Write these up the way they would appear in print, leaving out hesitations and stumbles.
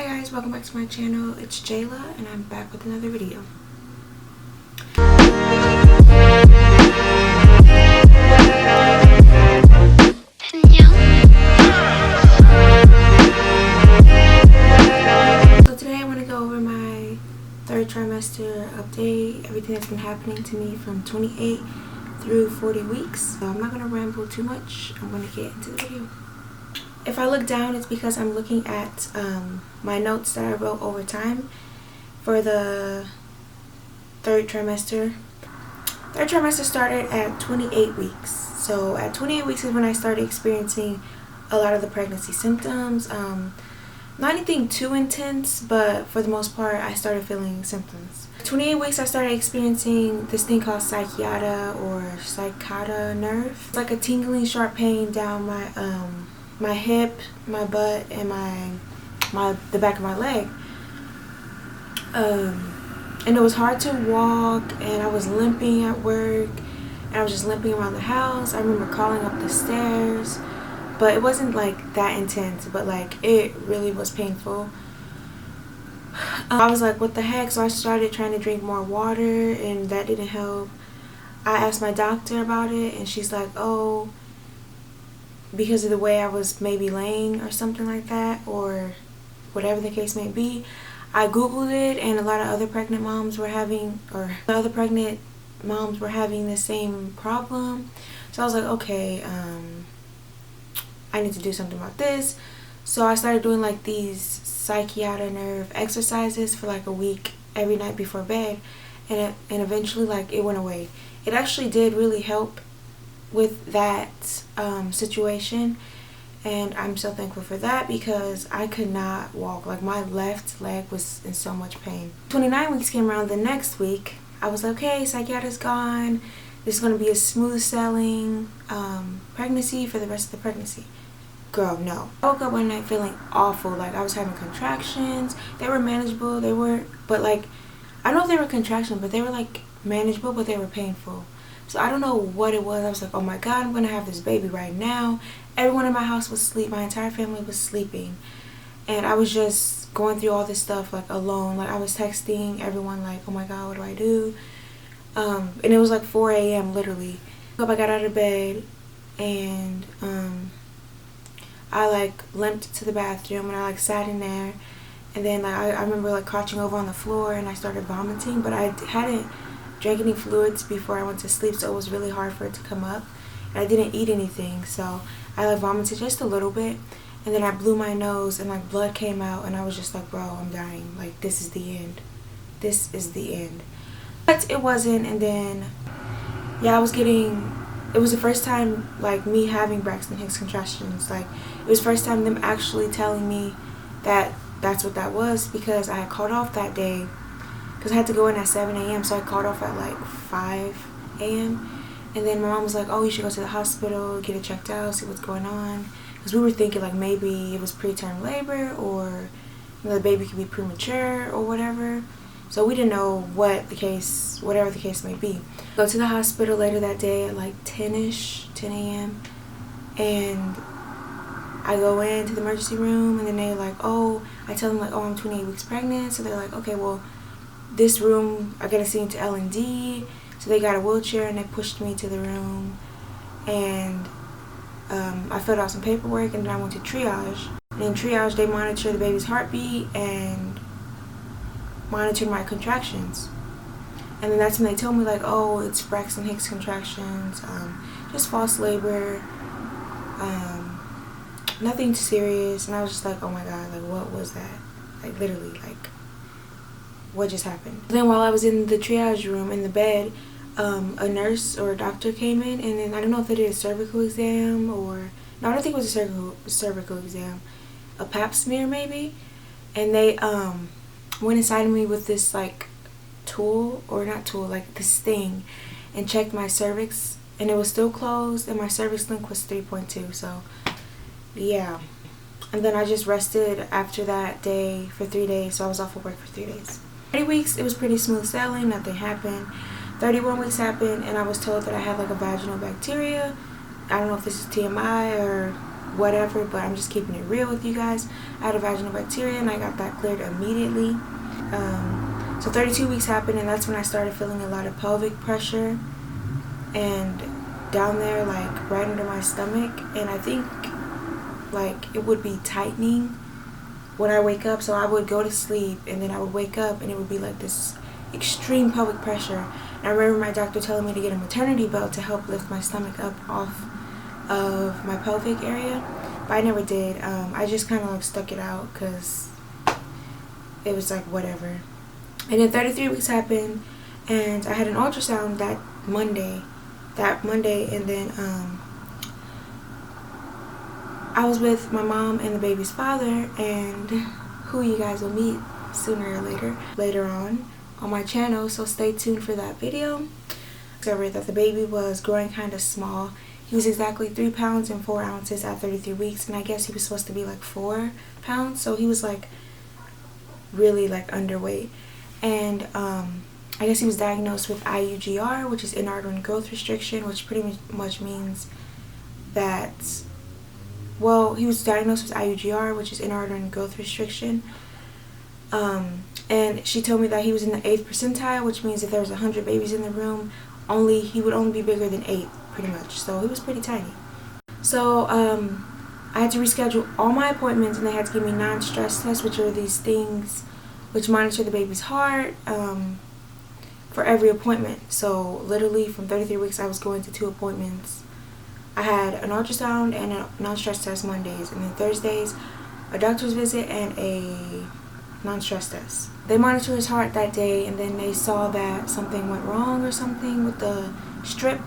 Hi guys, welcome back to my channel. It's Jayla and I'm back with another video. So today I want to go over my third trimester update, everything that's been happening to me from 28 through 40 weeks. So I'm not going to ramble too much. I'm going to get into the video. If I look down, it's because I'm looking at my notes that I wrote over time for the third trimester. Third trimester started at 28 weeks. So at 28 weeks is when I started experiencing a lot of the pregnancy symptoms. Not anything too intense, but for the most part, I started feeling symptoms. At 28 weeks, I started experiencing this thing called sciatica or saccata nerve. It's like a tingling, sharp pain down my hip, my butt, and the back of my leg. And it was hard to walk, and I was limping at work, and I was just limping around the house. I remember crawling up the stairs, but it wasn't like that intense, but like it really was painful. I was like, what the heck? So I started trying to drink more water, and that didn't help. I asked my doctor about it, and she's like, oh, because of the way I was maybe laying or something like that, or whatever the case may be. I googled it, and a lot of other pregnant moms were having, the same problem. So I was like, okay, I need to do something about this. So I started doing like these sciatica nerve exercises for like a week every night before bed, and eventually like it went away. It actually did really help with that situation, and I'm so thankful for that because I could not walk. Like my left leg was in so much pain. 29 weeks came around the next week. I was like, okay, sciatica's gone. This is going to be a smooth sailing pregnancy for the rest of the pregnancy. Girl, no. I woke up one night feeling awful. Like I was having contractions. They were manageable. They weren't, but like, I don't know if they were contractions, but they were like manageable, but they were painful. So I don't know what it was. I was like, oh my God, I'm going to have this baby right now. Everyone in my house was asleep. My entire family was sleeping. And I was just going through all this stuff like alone. Like I was texting everyone like, oh my God, what do I do? And it was like 4 a.m. literally. I got out of bed and I like limped to the bathroom, and I like sat in there. And then like, I remember like crouching over on the floor, and I started vomiting, but I hadn't drank any fluids before I went to sleep, so it was really hard for it to come up. And I didn't eat anything, so I like vomited just a little bit, and then I blew my nose and like blood came out, and I was just like, bro, I'm dying. Like this is the end. This is the end. But it wasn't. And then yeah, it was the first time like me having Braxton Hicks contractions. Like it was the first time them actually telling me that that's what that was, because I had called off that day because I had to go in at 7 a.m. So I called off at like 5 a.m. And then my mom was like, oh, you should go to the hospital, get it checked out, see what's going on. Because we were thinking like maybe it was preterm labor, or the baby could be premature or whatever. So we didn't know whatever the case may be. Go to the hospital later that day at like 10 a.m. And I go into the emergency room, and then they're like, oh, I tell them like, oh, I'm 28 weeks pregnant. So they're like, okay, well, this room, I gotta see into L&D. So they got a wheelchair, and they pushed me to the room, and I filled out some paperwork, and then I went to triage. And in triage, they monitor the baby's heartbeat and monitored my contractions. And then that's when they told me like, oh, it's Braxton Hicks contractions, just false labor, nothing serious. And I was just like, oh my God, like what was that? Like literally, like what just happened? Then while I was in the triage room in the bed, a nurse or a doctor came in, and then I don't know if they did a cervical exam or no, I don't think it was a cervical exam, a pap smear maybe. And they went inside of me with this like tool, or not tool, like this thing, and checked my cervix, and it was still closed, and my cervix link was 3.2. So yeah. And then I just rested after that day for 3 days, so I was off of work for 3 days. 30 weeks, it was pretty smooth sailing, nothing happened. 31 weeks happened, and I was told that I had like a vaginal bacteria. I don't know if this is TMI or whatever, but I'm just keeping it real with you guys. I had a vaginal bacteria and I got that cleared immediately. So 32 weeks happened, and that's when I started feeling a lot of pelvic pressure and down there, like right under my stomach, and I think like it would be tightening when I wake up. So I would go to sleep and then I would wake up and it would be like this extreme pelvic pressure. And I remember my doctor telling me to get a maternity belt to help lift my stomach up off of my pelvic area, but I never did. I just kind of like stuck it out because it was like whatever. And then 33 weeks happened, and I had an ultrasound that Monday, and then I was with my mom and the baby's father, and who you guys will meet sooner or later on my channel, so stay tuned for that video. Discovered that the baby was growing kind of small. He was exactly 3 pounds and 4 ounces at 33 weeks, and I guess he was supposed to be like 4 pounds, so he was like really like underweight. And I guess he was diagnosed with IUGR, which is inordinate growth restriction, which pretty much means that, well, he was diagnosed with IUGR, which is inordinate growth restriction. And she told me that he was in the 8th percentile, which means if there was 100 babies in the room, he would only be bigger than 8, pretty much. So he was pretty tiny. So I had to reschedule all my appointments, and they had to give me non-stress tests, which are these things which monitor the baby's heart for every appointment. So literally from 33 weeks, I was going to 2 appointments. I had an ultrasound and a non-stress test Mondays, and then Thursdays a doctor's visit and a non-stress test. They monitored his heart that day, and then they saw that something went wrong or something with the strip.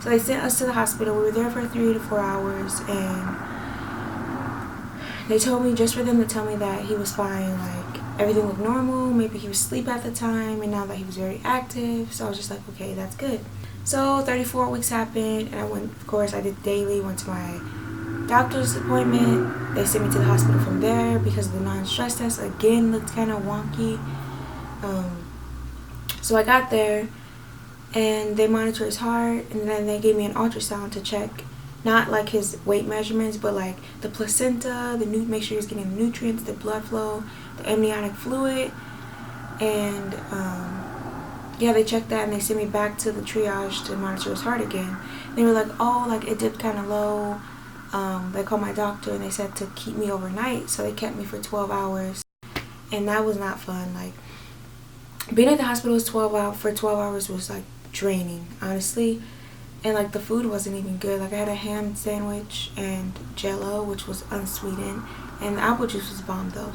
So they sent us to the hospital. We were there for 3 to 4 hours, and they told me, just for them to tell me that he was fine, like everything looked normal. Maybe he was asleep at the time, and now that he was very active. So I was just like, okay, that's good. So 34 weeks happened, and I went, of course, I did daily, went to my doctor's appointment. They sent me to the hospital from there because the non-stress test again looked kind of wonky. So I got there, and they monitored his heart, and then they gave me an ultrasound to check not like his weight measurements, but like the placenta, make sure he was getting the nutrients, the blood flow, the amniotic fluid, and yeah, they checked that, and they sent me back to the triage to monitor his heart again. They were like, oh, like it dipped kind of low. They called my doctor, and they said to keep me overnight, so they kept me for 12 hours, and that was not fun. Like being at the hospital for 12 hours was like draining, honestly. And like the food wasn't even good. Like I had a ham sandwich and Jello, which was unsweetened, and the apple juice was bomb though.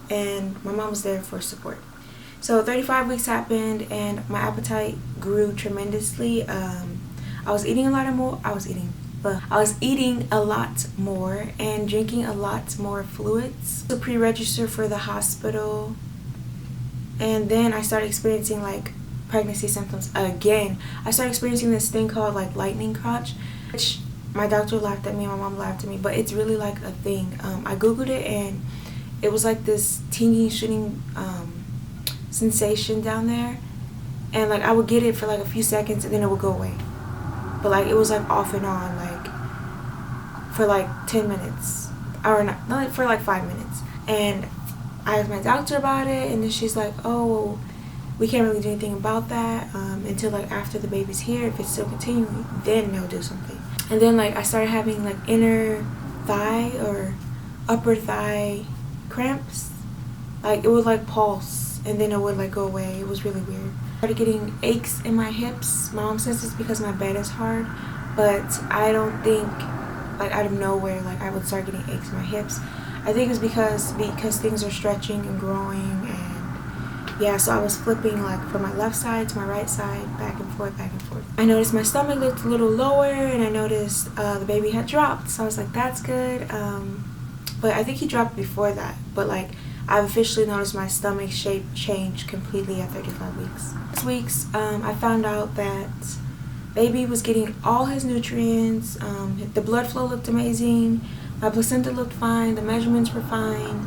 And my mom was there for support. So 35 weeks happened, and my appetite grew tremendously. I was eating a lot more and drinking a lot more fluids to pre-register for the hospital. And then I started experiencing like pregnancy symptoms again. I started experiencing this thing called like lightning crotch, which my doctor laughed at me, my mom laughed at me, but it's really like a thing. I googled it, and it was like this tingling, shooting sensation down there, and like I would get it for like a few seconds and then it would go away, but like it was like off and on, like for like 10 minutes, or not like for like 5 minutes. And I asked my doctor about it, and then she's like, oh, we can't really do anything about that until like after the baby's here. If it's still continuing, then they'll do something. And then like I started having like inner thigh or upper thigh cramps. Like it would like pulse, and then it would like go away. It was really weird. I started getting aches in my hips. My mom says it's because my bed is hard, but I don't think like out of nowhere like I would start getting aches in my hips. I think it's because things are stretching and growing, and yeah, so I was flipping like from my left side to my right side, back and forth, back and forth. I noticed my stomach looked a little lower, and I noticed the baby had dropped, so I was like, that's good. But I think he dropped before that, but like I've officially noticed my stomach shape change completely at 35 weeks. 6 weeks, I found out that baby was getting all his nutrients. The blood flow looked amazing. My placenta looked fine. The measurements were fine.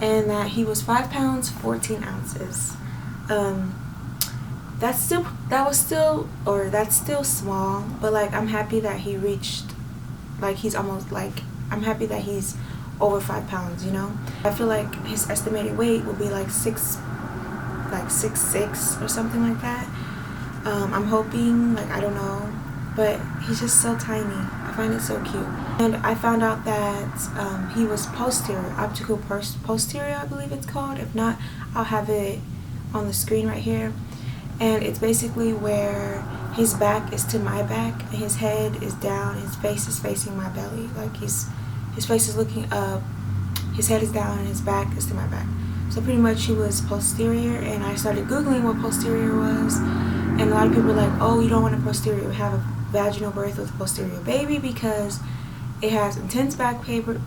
And that he was 5 pounds, 14 ounces. That's still small, but like I'm happy that he reached like he's almost like, I'm happy that he's over 5 pounds, you know. I feel like his estimated weight will be like 6'6" or something like that. I'm hoping, like, I don't know, but he's just so tiny. I find it so cute. And I found out that he was posterior, optical posterior, I believe it's called. If not, I'll have it on the screen right here. And it's basically where his back is to my back and his head is down, his face is facing my belly. Like his face is looking up, his head is down, and his back is to my back. So pretty much he was posterior, and I started Googling what posterior was. And a lot of people were like, oh, you don't want a posterior, have a vaginal birth with a posterior baby because it has intense back pain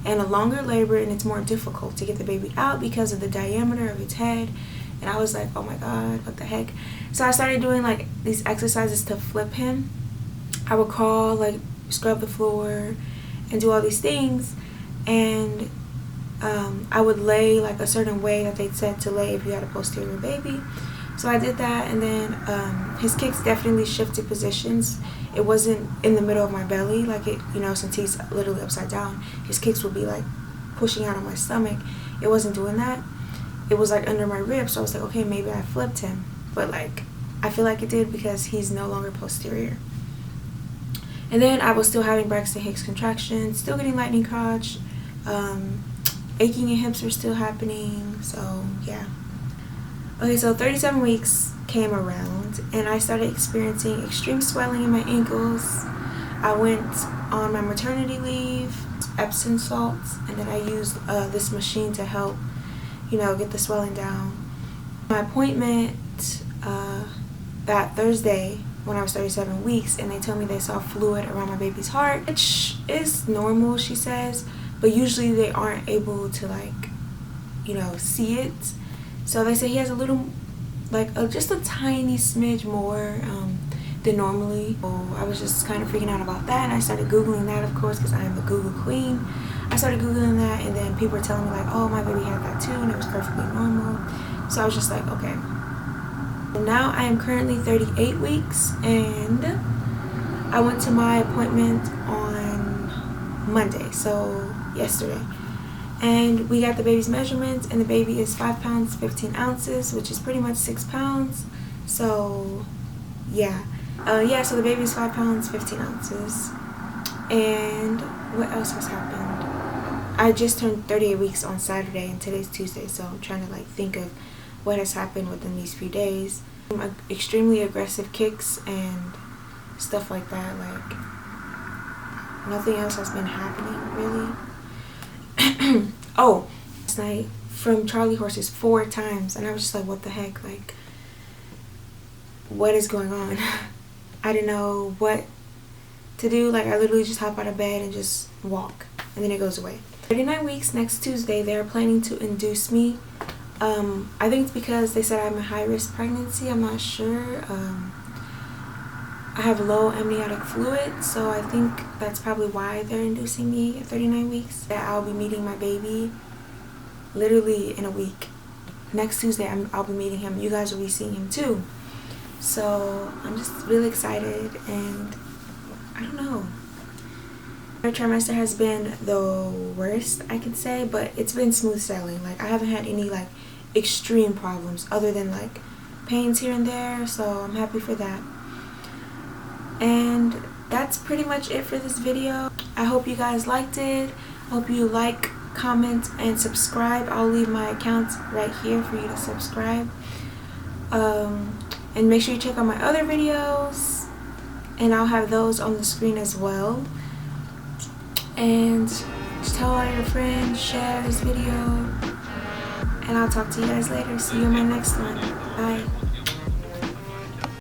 and a longer labor, and it's more difficult to get the baby out because of the diameter of its head. And I was like, oh my god, what the heck. So I started doing like these exercises to flip him. I would crawl, like scrub the floor and do all these things, and I would lay like a certain way that they said to lay if you had a posterior baby. So I did that, and then his kicks definitely shifted positions. It wasn't in the middle of my belly, like it, you know, since he's literally upside down, his kicks would be like pushing out of my stomach. It wasn't doing that. It was like under my ribs. So I was like, okay, maybe I flipped him, but like I feel like it did because he's no longer posterior. And then I was still having Braxton Hicks contractions, still getting lightning crotch, aching in hips were still happening. So yeah. Okay, so 37 weeks came around and I started experiencing extreme swelling in my ankles. I went on my maternity leave, Epsom salts, and then I used this machine to help, you know, get the swelling down. My appointment that Thursday when I was 37 weeks, and they told me they saw fluid around my baby's heart, which is normal, she says, but usually they aren't able to, like, you know, see it. So they say he has a little, like, just a tiny smidge more than normally. So I was just kind of freaking out about that, and I started Googling that, of course, because I am the Google queen. I started Googling that, and then people were telling me, like, oh, my baby had that too, and it was perfectly normal. So I was just like, okay. Now I am currently 38 weeks, and I went to my appointment on Monday, so yesterday. And we got the baby's measurements, and the baby is 5 pounds 15 ounces, which is pretty much 6 pounds. So yeah, so the baby is 5 pounds 15 ounces. And what else has happened? I just turned 38 weeks on Saturday, and today's Tuesday, so I'm trying to like think of what has happened within these few days. Extremely aggressive kicks and stuff like that. Like nothing else has been happening really. Oh, last night from Charlie horses 4 times, and I was just like, what the heck, like what is going on? I didn't know what to do. Like I literally just hop out of bed and just walk, and then it goes away. 39 weeks next Tuesday. They're planning to induce me. I think it's because they said I'm a high-risk pregnancy. I'm not sure. I have low amniotic fluid, so I think that's probably why they're inducing me at 39 weeks. I'll be meeting my baby literally in a week. Next Tuesday, I'll be meeting him. You guys will be seeing him too. So I'm just really excited, and I don't know. My trimester has been the worst, I can say, but it's been smooth sailing. Like I haven't had any like extreme problems other than like pains here and there, so I'm happy for that. And that's pretty much it for this video. I hope you guys liked it. Hope you like, comment, and subscribe. I'll leave my accounts right here for you to subscribe. And make sure you check out my other videos, and I'll have those on the screen as well. And just tell all your friends, share this video, and I'll talk to you guys later. See you in my next one. Bye.